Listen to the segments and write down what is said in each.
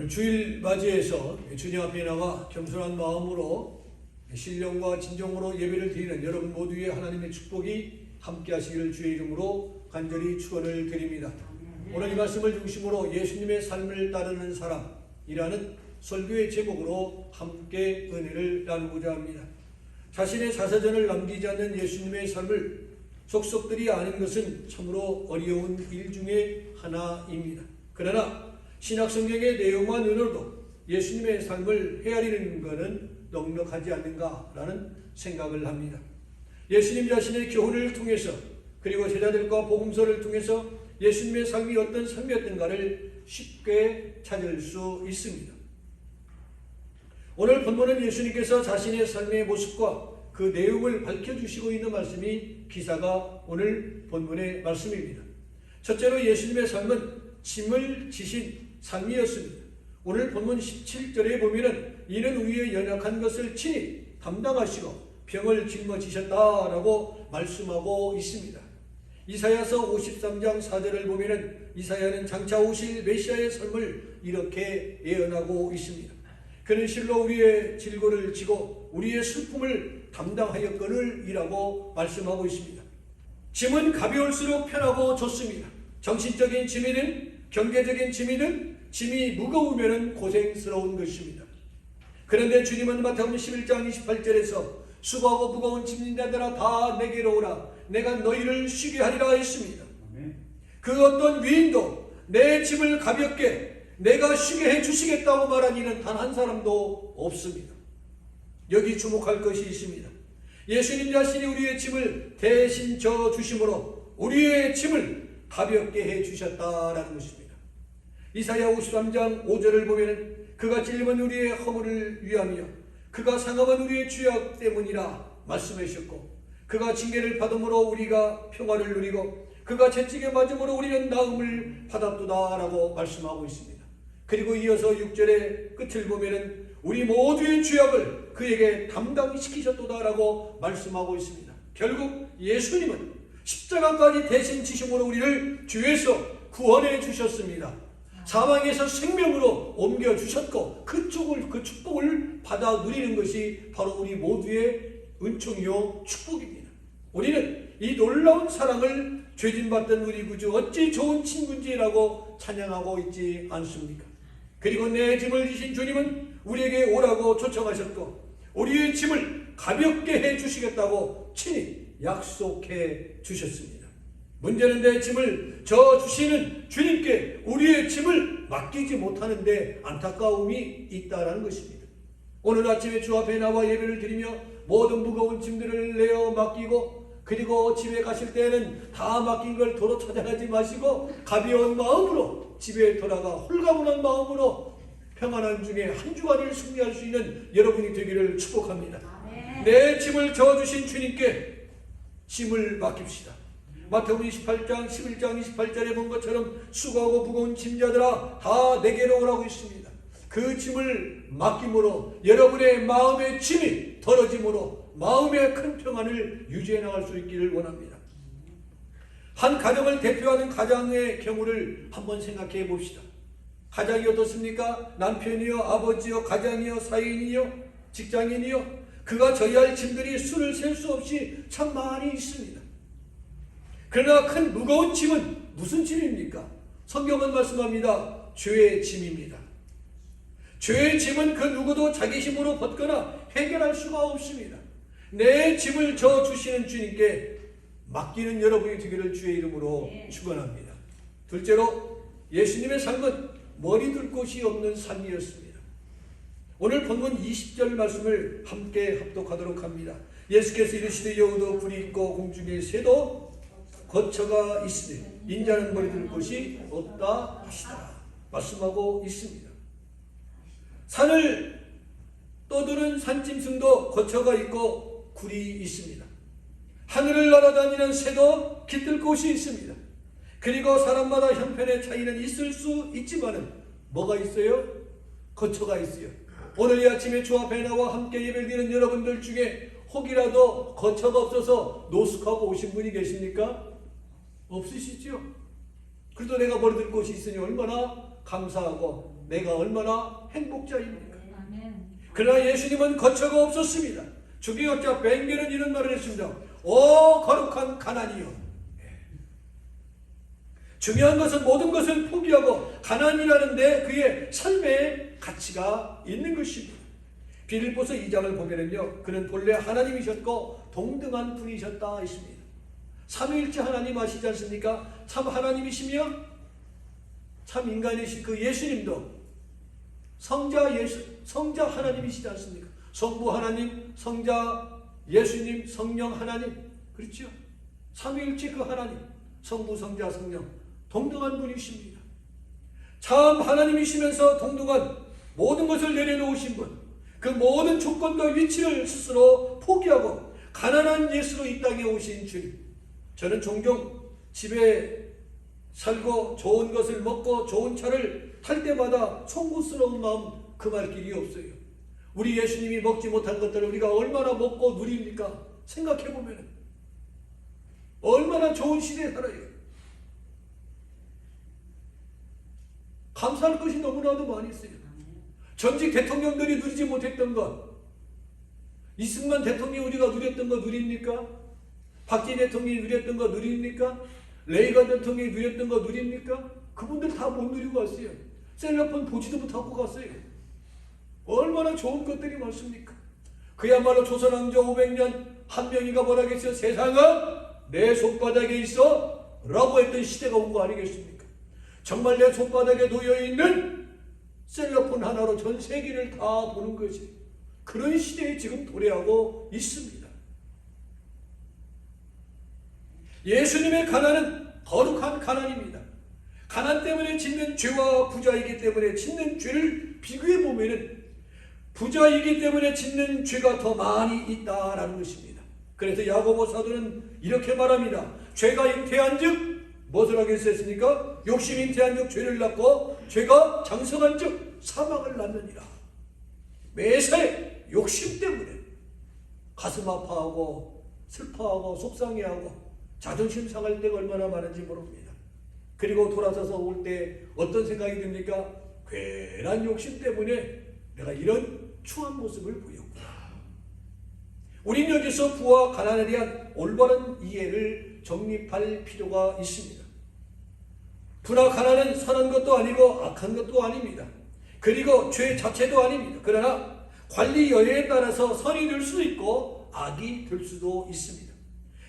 오늘 주일 맞이해서 주님 앞에 나와 겸손한 마음으로 신령과 진정으로 예배를 드리는 여러분 모두의 하나님의 축복이 함께 하시기를 주의 이름으로 간절히 축원을 드립니다. 오늘 이 말씀을 중심으로 예수님의 삶을 따르는 사람이라는 설교의 제목으로 함께 은혜를 나누고자 합니다. 자신의 자서전을 남기지 않는 예수님의 삶을 속속들이 아는 것은 참으로 어려운 일 중에 하나입니다. 그러나 신약성경의 내용만으로도 예수님의 삶을 헤아리는 것은 넉넉하지 않는가라는 생각을 합니다. 예수님 자신의 교훈을 통해서 그리고 제자들과 복음서를 통해서 예수님의 삶이 어떤 삶이었던가를 쉽게 찾을 수 있습니다. 오늘 본문은 예수님께서 자신의 삶의 모습과 그 내용을 밝혀주시고 있는 말씀이 기사가 오늘 본문의 말씀입니다. 첫째로 예수님의 삶은 짐을 지신 삶이었습니다. 오늘 본문 17절에 보면은 이는 우리의 연약한 것을 친히 담당하시고 병을 짊어지셨다라고 말씀하고 있습니다. 이사야서 53장 4절을 보면은 이사야는 장차 오실 메시아의 삶을 이렇게 예언하고 있습니다. 그는 실로 우리의 질고를 지고 우리의 슬픔을 담당하였거늘 이라고 말씀하고 있습니다. 짐은 가벼울수록 편하고 좋습니다. 정신적인 짐이든 경제적인 짐이든 짐이 무거우면 고생스러운 것입니다. 그런데 주님은 마태복음 11장 28절에서 수고하고 무거운 짐진 자들아 다 내게로 오라 내가 너희를 쉬게 하리라 했습니다. 그 어떤 위인도 내 짐을 가볍게 내가 쉬게 해주시겠다고 말한 이는 단 한 사람도 없습니다. 여기 주목할 것이 있습니다. 예수님 자신이 우리의 짐을 대신 져주심으로 우리의 짐을 가볍게 해주셨다라는 것입니다. 이사야 53장 5절을 보면 그가 찔림은 우리의 허물을 위하며 그가 상함은 우리의 죄악 때문이라 말씀하셨고 그가 징계를 받음으로 우리가 평화를 누리고 그가 채찍에 맞음으로 우리는 나음을 받았도다라고 말씀하고 있습니다. 그리고 이어서 6절의 끝을 보면 우리 모두의 죄악을 그에게 담당시키셨도다라고 말씀하고 있습니다. 결국 예수님은 십자가까지 대신 지심으로 우리를 죄에서 구원해 주셨습니다. 사망에서 생명으로 옮겨주셨고 그 축복을 받아 누리는 것이 바로 우리 모두의 은총이요 축복입니다. 우리는 이 놀라운 사랑을 죄진받던 우리 구주 어찌 좋은 친구인지라고 찬양하고 있지 않습니까? 그리고 내 짐을 지신 주님은 우리에게 오라고 초청하셨고 우리의 짐을 가볍게 해주시겠다고 친히 약속해 주셨습니다. 문제는 내 짐을 져주시는 주님께 우리의 짐을 맡기지 못하는데 안타까움이 있다는 것입니다. 오늘 아침에 주 앞에 나와 예배를 드리며 모든 무거운 짐들을 내어 맡기고 그리고 집에 가실 때에는 다 맡긴 걸 도로 찾아가지 마시고 가벼운 마음으로 집에 돌아가 홀가분한 마음으로 평안한 중에 한 주간을 승리할 수 있는 여러분이 되기를 축복합니다. 내 짐을 져주신 주님께 짐을 맡깁시다. 마태복음 28장 11장 28절에 본 것처럼 수고하고 무거운 짐자들아 다 내게로 오라고 했습니다. 그 짐을 맡김으로 여러분의 마음의 짐이 덜어짐으로 마음의 큰 평안을 유지해 나갈 수 있기를 원합니다. 한 가정을 대표하는 가장의 경우를 한번 생각해 봅시다. 가장이 어떻습니까? 남편이요, 아버지요, 가장이요, 사인이요, 직장인이요. 그가 져야 할 짐들이 수를 셀 수 없이 참 많이 있습니다. 그러나 큰 무거운 짐은 무슨 짐입니까? 성경은 말씀합니다. 죄의 짐입니다. 죄의 짐은 그 누구도 자기 힘으로 벗거나 해결할 수가 없습니다. 내 짐을 져주시는 주님께 맡기는 여러분이 되기를 주의 이름으로 축원합니다. 둘째로 예수님의 삶은 머리둘 곳이 없는 삶이었습니다. 오늘 본문 20절 말씀을 함께 합독하도록 합니다. 예수께서 이르시되 여우도 굴이 있고 공중에 새도 거처가 있으되 인자는 머리둘 곳이 없다 하시더라 말씀하고 있습니다. 산을 떠도는 산짐승도 거처가 있고 굴이 있습니다. 하늘을 날아다니는 새도 깃들 곳이 있습니다. 그리고 사람마다 형편의 차이는 있을 수 있지만은 뭐가 있어요? 거처가 있어요. 오늘 이 아침에 주 앞에 나와 함께 예배드리는 여러분들 중에 혹이라도 거처가 없어서 노숙하고 오신 분이 계십니까? 없으시죠? 그래도 내가 머리둘 곳이 있으니 얼마나 감사하고 내가 얼마나 행복자입니까? 아멘. 그러나 예수님은 거처가 없었습니다. 주기학자 벵겔은 이런 말을 했습니다. 오 거룩한 가난이여. 중요한 것은 모든 것을 포기하고 가난이라는데 그의 삶의 가치가 있는 것입니다. 빌립보서 2장을 보면은요, 그는 본래 하나님이셨고 동등한 분이셨다 했습니다. 삼위일체 하나님 아시지 않습니까? 참 하나님이시며 참 인간이신 그 예수님도 성자 하나님이시지 않습니까? 성부 하나님, 성자 예수님, 성령 하나님, 그렇죠? 삼위일체 그 하나님, 성부, 성자, 성령 동등한 분이십니다. 참 하나님이시면서 동등한 모든 것을 내려놓으신 분, 그 모든 조건과 위치를 스스로 포기하고 가난한 예수로 이 땅에 오신 주님. 저는 종종 집에 살고 좋은 것을 먹고 좋은 차를 탈 때마다 송구스러운 마음 금할 길이 없어요. 우리 예수님이 먹지 못한 것들을 우리가 얼마나 먹고 누립니까? 생각해보면 얼마나 좋은 시대에 살아요. 감사할 것이 너무나도 많이 있어요. 전직 대통령들이 누리지 못했던 것, 이승만 대통령이 우리가 누렸던 거 누립니까? 박진희 대통령이 누렸던 거 누립니까? 레이건 대통령이 누렸던 거 누립니까? 그분들 다 못 누리고 왔어요. 셀러폰 보지도 못하고 갔어요. 얼마나 좋은 것들이 많습니까? 그야말로 조선왕조 500년 한명이가 뭐라 했어요? 세상은 내 손바닥에 있어 라고 했던 시대가 온 거 아니겠습니까? 정말 내 손바닥에 놓여있는 셀러폰 하나로 전 세계를 다 보는 것이 그런 시대에 지금 도래하고 있습니다. 예수님의 가난은 거룩한 가난입니다. 가난 때문에 짓는 죄와 부자이기 때문에 짓는 죄를 비교해 보면은 부자이기 때문에 짓는 죄가 더 많이 있다라는 것입니다. 그래서 야고보 사도는 이렇게 말합니다. 죄가 잉태한즉 무엇을 하게 했습니까? 욕심이 잉태한즉 죄를 낳고 죄가 장성한즉 사망을 낳느니라. 매사에 욕심 때문에 가슴 아파하고 슬퍼하고 속상해하고 자존심 상할 때가 얼마나 많은지 모릅니다. 그리고 돌아서서 올 때 어떤 생각이 듭니까? 괜한 욕심 때문에 내가 이런 추한 모습을 보였구나. 우리는 여기서 부와 가난에 대한 올바른 이해를 정립할 필요가 있습니다. 부나 가난은 선한 것도 아니고 악한 것도 아닙니다. 그리고 죄 자체도 아닙니다. 그러나 관리 여해에 따라서 선이 될 수도 있고 악이 될 수도 있습니다.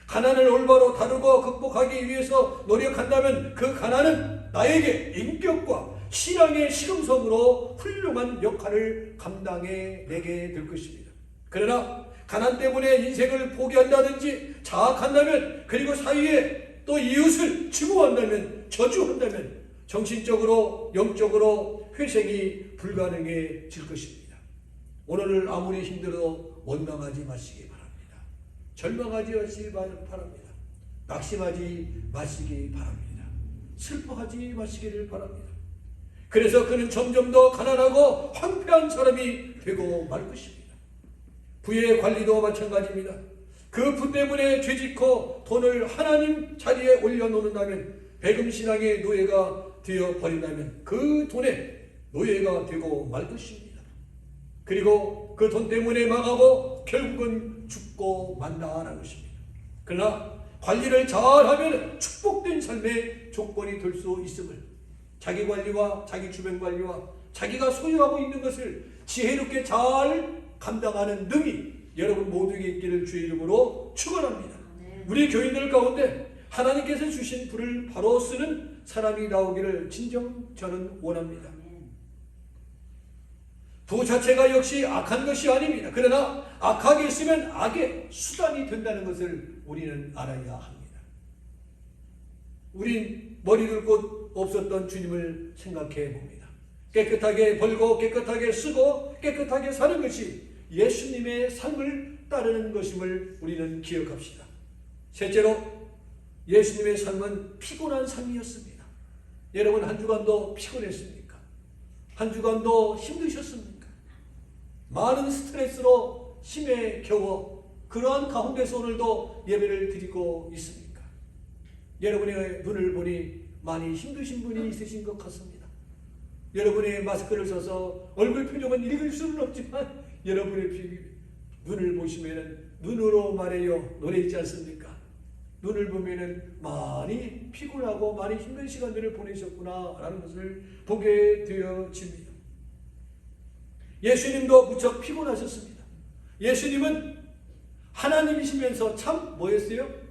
가난을 올바로 다루고 극복하기 위해서 노력한다면 그 가난은 나에게 인격과 신앙의 시금석으로 훌륭한 역할을 감당해내게 될 것입니다. 그러나 가난 때문에 인생을 포기한다든지 자학한다면, 그리고 사이에 또 이웃을 증오한다면, 저주한다면 정신적으로 영적으로 회생이 불가능해질 것입니다. 오늘을 아무리 힘들어도 원망하지 마시기 바랍니다. 절망하지 마시기 바랍니다. 낙심하지 마시기 바랍니다. 슬퍼하지 마시기를 바랍니다. 그래서 그는 점점 더 가난하고 황폐한 사람이 되고 말 것입니다. 부의 관리도 마찬가지입니다. 그 부 때문에 죄짓고 돈을 하나님 자리에 올려놓는다면, 배금신앙의 노예가 되어버린다면 그 돈에 노예가 되고 말 것입니다. 그리고 그 돈 때문에 망하고 결국은 죽고 만다라는 것입니다. 그러나 관리를 잘하면 축복된 삶의 조건이 될 수 있음을, 자기 관리와 자기 주변 관리와 자기가 소유하고 있는 것을 지혜롭게 잘 감당하는 능이 여러분 모두에게 있기를 주의 이름으로 축원합니다. 우리 교인들 가운데 하나님께서 주신 불을 바로 쓰는 사람이 나오기를 진정 저는 원합니다. 부 자체가 역시 악한 것이 아닙니다. 그러나 악하게 쓰면 악의 수단이 된다는 것을 우리는 알아야 합니다. 우린 머리 둘 곳 없었던 주님을 생각해 봅니다. 깨끗하게 벌고 깨끗하게 쓰고 깨끗하게 사는 것이 예수님의 삶을 따르는 것임을 우리는 기억합시다. 셋째로, 예수님의 삶은 피곤한 삶이었습니다. 여러분 한 주간도 피곤했습니까? 한 주간도 힘드셨습니까? 많은 스트레스로 힘에 겨워 그러한 가운데서 오늘도 예배를 드리고 있습니까? 여러분의 눈을 보니 많이 힘드신 분이 있으신 것 같습니다. 여러분의 마스크를 써서 얼굴 표정은 읽을 수는 없지만 여러분의 눈을 보시면은 눈으로 말해요. 노래 있지 않습니까? 눈을 보면은 많이 피곤하고 많이 힘든 시간들을 보내셨구나라는 것을 보게 되어집니다. 예수님도 무척 피곤하셨습니다. 예수님은 하나님이시면서 참 뭐였어요?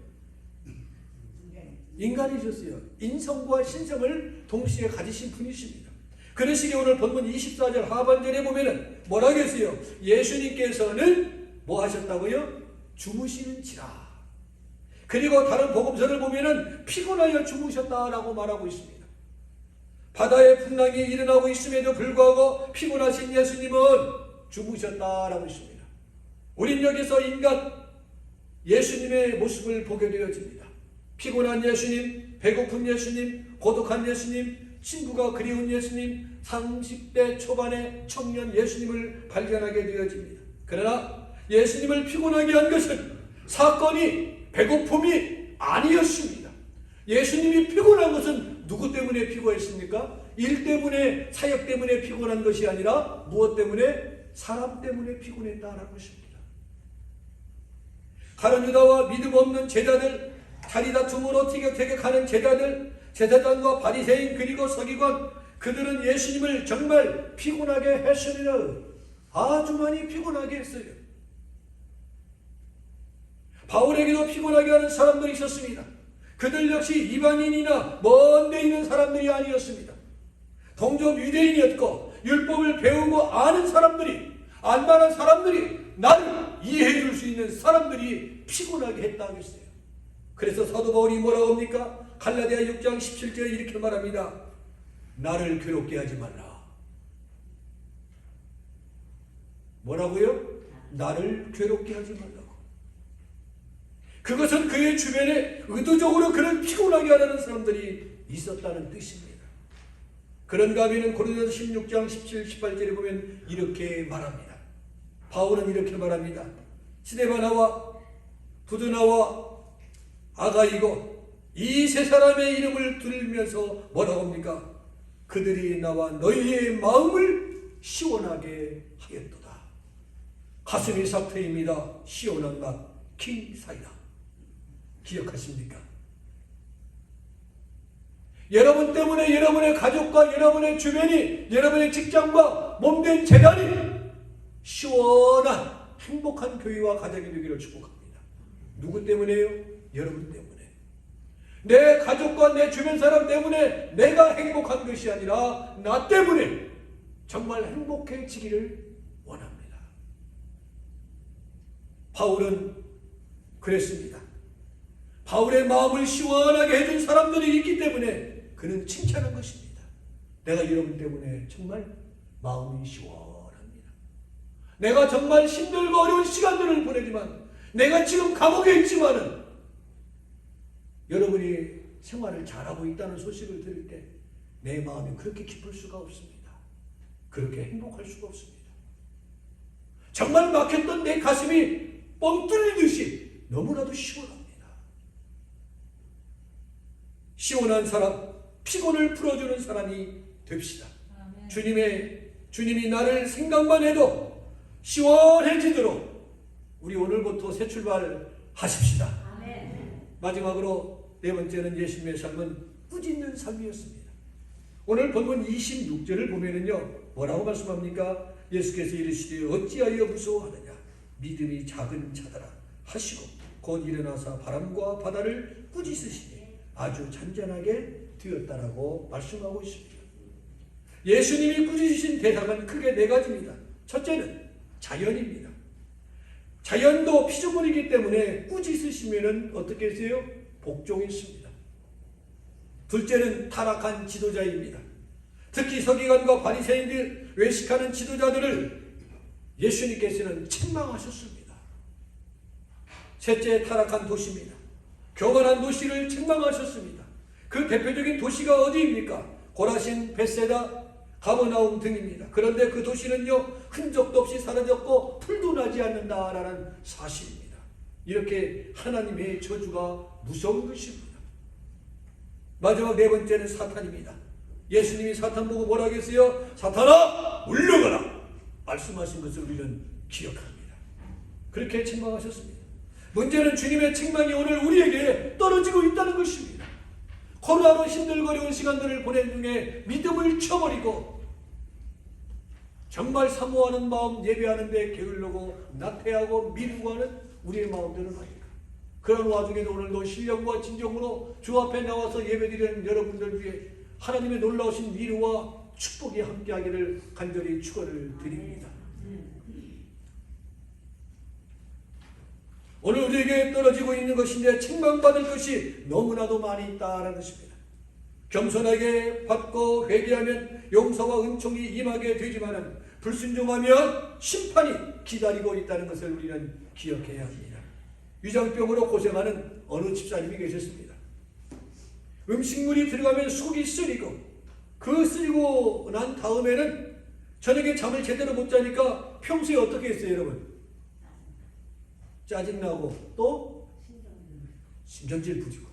인간이셨어요. 인성과 신성을 동시에 가지신 분이십니다. 그러시기에 오늘 본문 24절 하반절에 보면은 뭐라고 했어요? 예수님께서는 뭐 하셨다고요? 주무시는지라. 그리고 다른 복음서를 보면은 피곤하여 주무셨다라고 말하고 있습니다. 바다의 풍랑이 일어나고 있음에도 불구하고 피곤하신 예수님은 주무셨다라고 했습니다. 우린 여기서 인간 예수님의 모습을 보게 되어집니다. 피곤한 예수님, 배고픈 예수님, 고독한 예수님, 친구가 그리운 예수님, 30대 초반의 청년 예수님을 발견하게 되어집니다. 그러나 예수님을 피곤하게 한 것은 사건이 배고픔이 아니었습니다. 예수님이 피곤한 것은 누구 때문에 피곤했습니까? 일 때문에, 사역 때문에 피곤한 것이 아니라 무엇 때문에? 사람 때문에 피곤했다라는 것입니다. 가룟 유다와 믿음 없는 제자들, 자리 다툼으로 티격태격 하는 제자들, 제사장과 바리새인 그리고 서기관, 그들은 예수님을 정말 피곤하게 했습니다. 아주 많이 피곤하게 했어요. 바울에게도 피곤하게 하는 사람들이 있었습니다. 그들 역시 이방인이나 먼 데 있는 사람들이 아니었습니다. 동족 유대인이었고 율법을 배우고 아는 사람들이, 안만한 사람들이, 나를 이해해 줄 수 있는 사람들이 피곤하게 했다고 했어요. 그래서 사도 바울이 뭐라고 합니까? 갈라디아 6장 17절에 이렇게 말합니다. 나를 괴롭게 하지 말라. 뭐라고요? 나를 괴롭게 하지 말라고. 그것은 그의 주변에 의도적으로 그를 피곤하게 하려는 사람들이 있었다는 뜻입니다. 그런가 하면 고린도서 16장 17, 18절에 보면 이렇게 말합니다. 바울은 이렇게 말합니다. 스데바나와 부드나와 아가이고 이 세 사람의 이름을 들으면서 뭐라고 합니까? 그들이 나와 너희의 마음을 시원하게 하였도다. 가슴이 싹 트입니다. 시원한 맛 킹사이다. 기억하십니까? 여러분 때문에 여러분의 가족과 여러분의 주변이, 여러분의 직장과 몸된 재단이 시원한 행복한 교회와 가정이 되기를 축복합니다. 누구 때문에요? 여러분 때문에. 내 가족과 내 주변 사람 때문에 내가 행복한 것이 아니라 나 때문에 정말 행복해지기를 원합니다. 바울은 그랬습니다. 바울의 마음을 시원하게 해준 사람들이 있기 때문에 그는 칭찬한 것입니다. 내가 여러분 때문에 정말 마음이 시원합니다. 내가 정말 힘들고 어려운 시간들을 보내지만, 내가 지금 감옥에 있지만은 여러분이 생활을 잘하고 있다는 소식을 들을 때 내 마음이 그렇게 기쁠 수가 없습니다. 그렇게 행복할 수가 없습니다. 정말 막혔던 내 가슴이 뻥 뚫리듯이 너무나도 시원합니다. 시원한 사람, 피곤을 풀어주는 사람이 됩시다. 주님이 나를 생각만 해도 시원해지도록 우리 오늘부터 새 출발하십시다. 마지막으로 네 번째는 예수님의 삶은 꾸짖는 삶이었습니다. 오늘 본문 26절을 보면은요, 뭐라고 말씀합니까? 예수께서 이르시되 어찌하여 무서워하느냐? 믿음이 작은 자들아 하시고 곧 일어나사 바람과 바다를 꾸짖으시니 아주 잔잔하게 되었다라고 말씀하고 있습니다. 예수님이 꾸짖으신 대상은 크게 네 가지입니다. 첫째는 자연입니다. 자연도 피조물이기 때문에 꾸짖으시면은 어떻게 하세요? 복종했습니다. 둘째는 타락한 지도자입니다. 특히 서기관과 바리새인들, 외식하는 지도자들을 예수님께서는 책망하셨습니다. 셋째, 타락한 도시입니다. 교만한 도시를 책망하셨습니다. 그 대표적인 도시가 어디입니까? 고라신, 벳세다, 가버나움 등입니다. 그런데 그 도시는요, 흔적도 없이 사라졌고 풀도 나지 않는다라는 사실입니다. 이렇게 하나님의 저주가 무서운 것입니다. 마지막 네 번째는 사탄입니다. 예수님이 사탄 보고 뭐라 하겠어요? 사탄아 물러가라 말씀하신 것을 우리는 기억합니다. 그렇게 책망하셨습니다. 문제는 주님의 책망이 오늘 우리에게 떨어지고 있다는 것입니다. 코로나로 힘들고 어려운 시간들을 보낸 중에 믿음을 쳐버리고 정말 사모하는 마음 예배하는 데 게을르고 나태하고 미루고 하는 우리의 마음들은 아닐까. 그런 와중에도 오늘도 신령과 진정으로 주 앞에 나와서 예배드리는 여러분들 위해 하나님의 놀라우신 위로와 축복이 함께하기를 간절히 축원을 드립니다. 오늘 우리에게 떨어지고 있는 것인데 책망받을 것이 너무나도 많이 있다는 것입니다. 겸손하게 받고 회개하면 용서와 은총이 임하게 되지만 불순종하면 심판이 기다리고 있다는 것을 우리는 기억해야 합니다. 위장병으로 고생하는 어느 집사님이 계셨습니다. 음식물이 들어가면 속이 쓰리고 그 쓰리고 난 다음에는 저녁에 잠을 제대로 못 자니까 평소에 어떻게 했어요 여러분? 짜증나고 또 신경질 부리고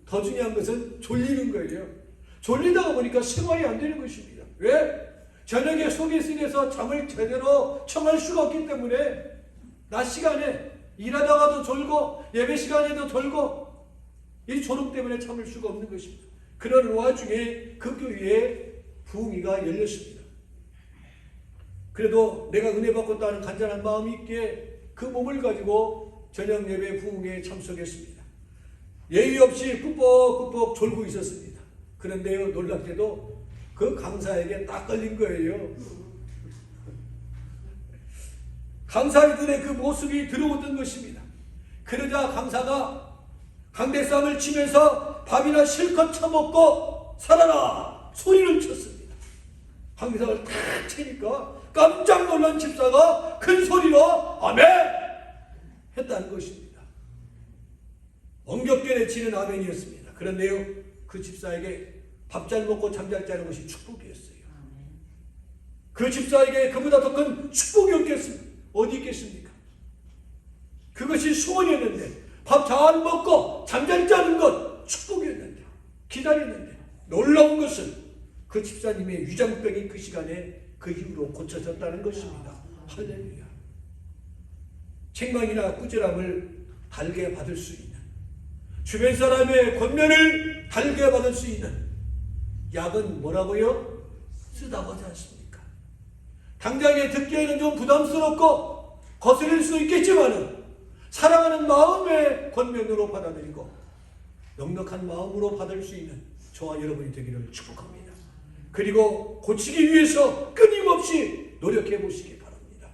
더 중요한 것은 졸리는 거예요. 졸리다가 보니까 생활이 안 되는 것입니다. 왜? 저녁에 속이 쓰려서 잠을 제대로 청할 수가 없기 때문에 낮 시간에 일하다가도 졸고 예배 시간에도 졸고 이 졸음 때문에 참을 수가 없는 것입니다. 그런 와중에 그 교회에 부흥회가 열렸습니다. 그래도 내가 은혜 받았다는 간절한 마음이 있기에 그 몸을 가지고 저녁 예배 부흥회에 참석했습니다. 예의 없이 꾸벅꾸벅 졸고 있었습니다. 그런데요 놀랍게도 그 강사에게 딱 걸린 거예요. 강사들의 그 모습이 들어오던 것입니다. 그러자 강사가 강대상을 치면서 밥이나 실컷 처먹고 살아라 소리를 쳤습니다. 강대상을 탁 치니까 깜짝 놀란 집사가 큰 소리로 아멘 했다는 것입니다. 엄격하게 내치는 아멘이었습니다. 그런데요 그 집사에게 밥 잘 먹고 잠 잘 자는 것이 축복이었어요. 그 집사에게 그보다 더 큰 축복이 어디 있겠습니까? 그것이 소원이었는데 밥 잘 먹고 잠 잘 자는 것 축복이었는데 기다렸는데 놀라운 것은 그 집사님의 위장병이 그 시간에 그 이후로 고쳐졌다는 것입니다. 할렐루야. 책망이나 꾸지람을 달게 받을 수 있는 주변 사람의 권면을 달게 받을 수 있는 약은 뭐라고요? 쓰다고 하지 않습니까? 당장에 듣기에는 좀 부담스럽고 거스릴 수 있겠지만 사랑하는 마음의 권면으로 받아들이고 넉넉한 마음으로 받을 수 있는 저와 여러분이 되기를 축복합니다. 그리고 고치기 위해서 끊임없이 노력해 보시기 바랍니다.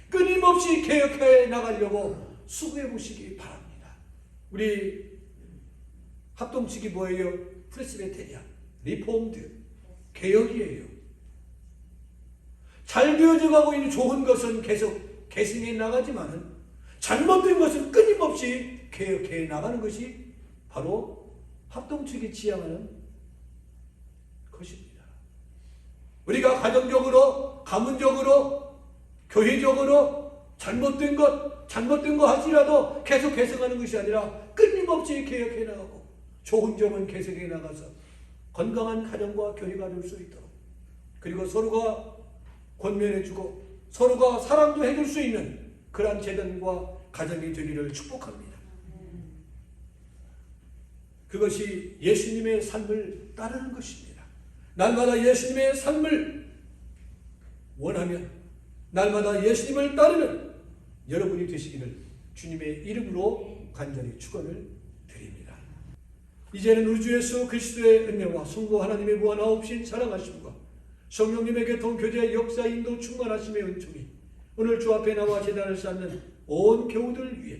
끊임없이 개혁해 나가려고 수고해 보시기 바랍니다. 우리 합동측이 뭐예요? 프레스베테리안, 리폼드, 개혁이에요. 잘 되어져 가고 있는 좋은 것은 계속 계승해 나가지만 잘못된 것은 끊임없이 개혁해 나가는 것이 바로 합동측이 지향하는 것입니다. 우리가 가정적으로, 가문적으로, 교회적으로 잘못된 거 하지라도 계속 개선하는 것이 아니라 끊임없이 개혁해 나가고 좋은 점은 개선해 나가서 건강한 가정과 교회가 될 수 있도록 그리고 서로가 권면해주고 서로가 사랑도 해줄 수 있는 그러한 재단과 가정이 되기를 축복합니다. 그것이 예수님의 삶을 따르는 것입니다. 날마다 예수님의 삶을 원하면 날마다 예수님을 따르는 여러분이 되시기를 주님의 이름으로 간절히 축원을 드립니다. 이제는 우리 주 예수 그리스도의 은혜와 성부 하나님의 무한하옵신 사랑하심과 성령님의 교통 교제 역사 인도 충만하심의 은총이 오늘 주 앞에 나와 제단을 쌓는 온 교우들 위해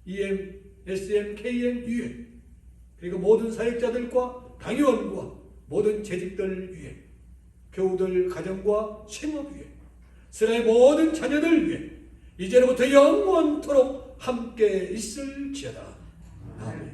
EM, SM, KM 위해 그리고 모든 사역자들과 당회원과 모든 재직들 위해 교우들 가정과 생업 위해 스라의 모든 자녀들 위해 이제로부터 영원토록 함께 있을지어다. 아멘.